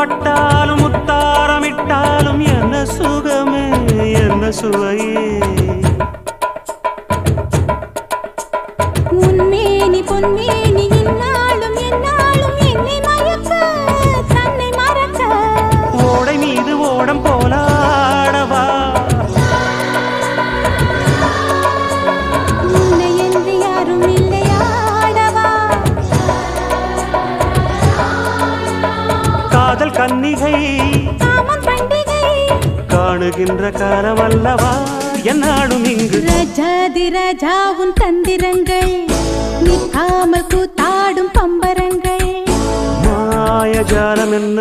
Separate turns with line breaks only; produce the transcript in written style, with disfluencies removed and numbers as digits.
பட்டாலும் முத்தாரமிட்டாலும் என்ன சுகமே என்ன சுவையே
உன்மேனி பொன்மேனி இன்னாலும் என்னாலும் என்னை மயக்க தன்னை மறக்க
ஓடை மீது ஓடம் போலாடவா
உன்னை என்று யாரும் இல்லையாடவா
காதல் கன்னிகை
காமம் பண்டிகை
காணுகின்ற காலமல்லவா என்னாடும் இங்கு
ரஜாதி ராஜா உன் தந்திரங்கள் நிற்காமல் கூத்தாடும் பம்பரங்கள்
மாயஜாலம் என்ன